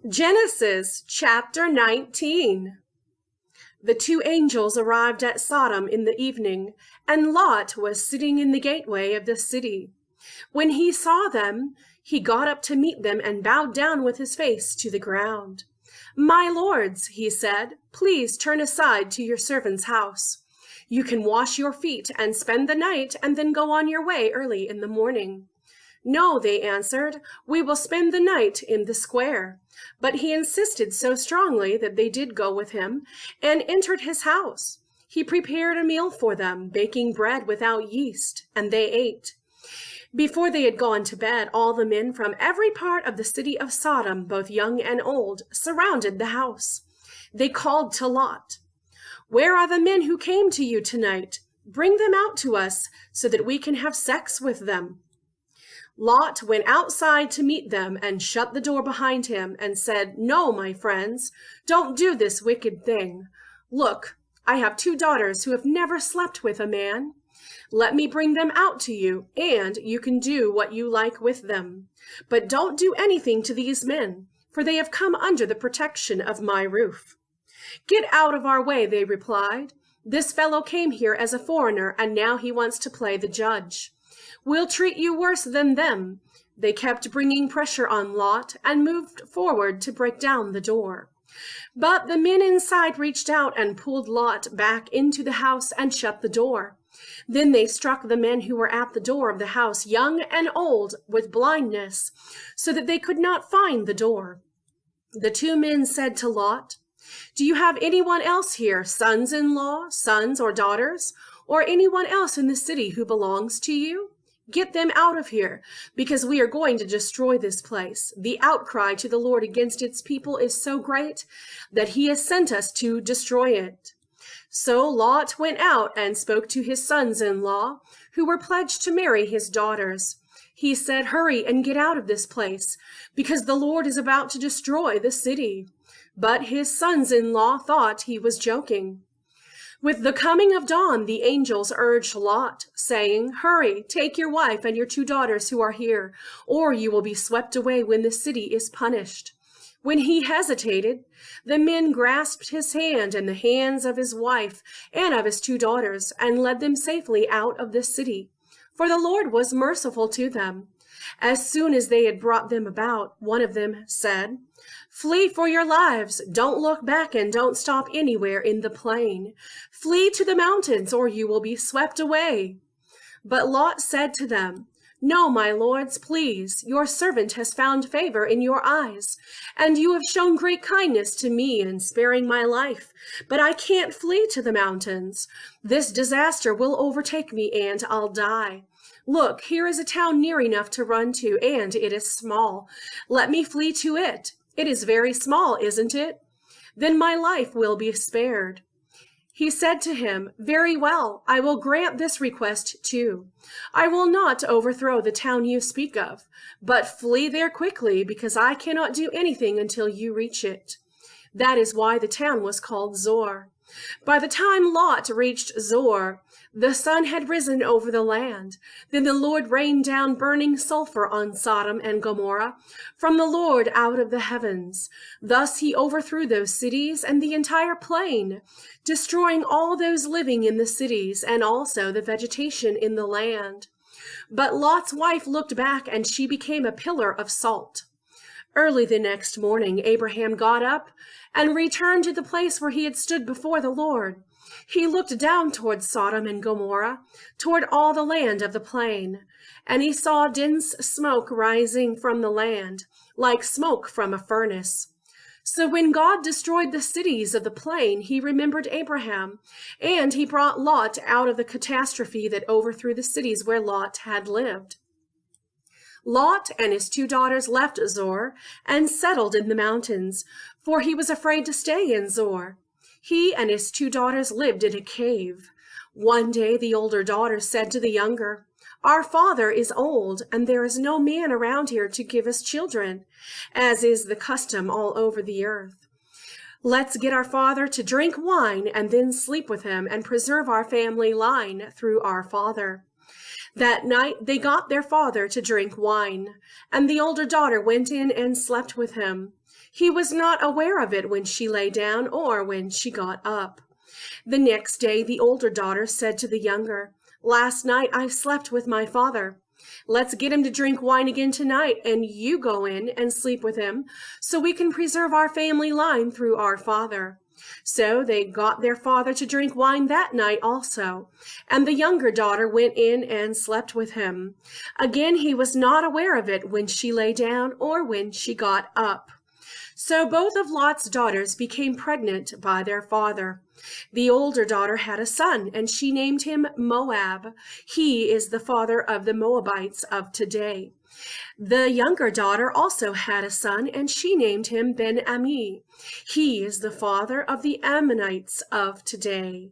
Genesis chapter 19. The two angels arrived at Sodom in the evening, and Lot was sitting in the gateway of the city. When he saw them, he got up to meet them and bowed down with his face to the ground. "My lords," he said, "please turn aside to your servant's house. You can wash your feet and spend the night and then go on your way early in the morning." "No," they answered, "we will spend the night in the square." But he insisted so strongly that they did go with him and entered his house. He prepared a meal for them, baking bread without yeast, and they ate. Before they had gone to bed, all the men from every part of the city of Sodom, both young and old, surrounded the house. They called to Lot, "Where are the men who came to you tonight? Bring them out to us so that we can have sex with them." Lot went outside to meet them and shut the door behind him and said, "No, my friends, don't do this wicked thing. Look, I have 2 daughters who have never slept with a man. Let me bring them out to you, and you can do what you like with them. But don't do anything to these men, for they have come under the protection of my roof." "Get out of our way," they replied. "This fellow came here as a foreigner, and now he wants to play the judge. We'll treat you worse than them." They kept bringing pressure on Lot and moved forward to break down the door. But the men inside reached out and pulled Lot back into the house and shut the door. Then they struck the men who were at the door of the house, young and old, with blindness, so that they could not find the door. The 2 men said to Lot, "Do you have anyone else here, sons-in-law, sons or daughters, or anyone else in the city who belongs to you? Get them out of here, because we are going to destroy this place. The outcry to the Lord against its people is so great that he has sent us to destroy it." So Lot went out and spoke to his sons-in-law, who were pledged to marry his daughters. He said, "Hurry and get out of this place, because the Lord is about to destroy the city." But his sons-in-law thought he was joking. With the coming of dawn, the angels urged Lot, saying, "Hurry, take your wife and your 2 daughters who are here, or you will be swept away when the city is punished." When he hesitated, the men grasped his hand and the hands of his wife and of his 2 daughters and led them safely out of the city, for the Lord was merciful to them. As soon as they had brought them about, one of them said, "Flee for your lives. Don't look back and don't stop anywhere in the plain. Flee to the mountains, or you will be swept away." But Lot said to them, "No, my lords, please. Your servant has found favor in your eyes, and you have shown great kindness to me in sparing my life. But I can't flee to the mountains. This disaster will overtake me, and I'll die. Look, here is a town near enough to run to, and it is small. Let me flee to it. It is very small, isn't it? Then my life will be spared." He said to him, "Very well, I will grant this request too. I will not overthrow the town you speak of, but flee there quickly, because I cannot do anything until you reach it." That is why the town was called Zor. By the time Lot reached Zor, the sun had risen over the land. Then the Lord rained down burning sulfur on Sodom and Gomorrah from the Lord out of the heavens. Thus he overthrew those cities and the entire plain, destroying all those living in the cities and also the vegetation in the land. But Lot's wife looked back, and she became a pillar of salt. Early the next morning, Abraham got up and returned to the place where he had stood before the Lord. He looked down toward Sodom and Gomorrah, toward all the land of the plain, and he saw dense smoke rising from the land, like smoke from a furnace. So when God destroyed the cities of the plain, he remembered Abraham, and he brought Lot out of the catastrophe that overthrew the cities where Lot had lived. Lot and his 2 daughters left Zor and settled in the mountains, for he was afraid to stay in Zor. He and his 2 daughters lived in a cave. One day the older daughter said to the younger, "Our father is old, and there is no man around here to give us children, as is the custom all over the earth. Let's get our father to drink wine and then sleep with him and preserve our family line through our father." That night they got their father to drink wine, and the older daughter went in and slept with him. He was not aware of it when she lay down or when she got up. The next day the older daughter said to the younger, "Last night I slept with my father. Let's get him to drink wine again tonight, and you go in and sleep with him, so we can preserve our family line through our father." So they got their father to drink wine that night also, and the younger daughter went in and slept with him. Again he was not aware of it when she lay down or when she got up. So both of Lot's daughters became pregnant by their father. The older daughter had a son, and she named him Moab. He is the father of the Moabites of today. The younger daughter also had a son, and she named him Ben-Ami. He is the father of the Ammonites of today.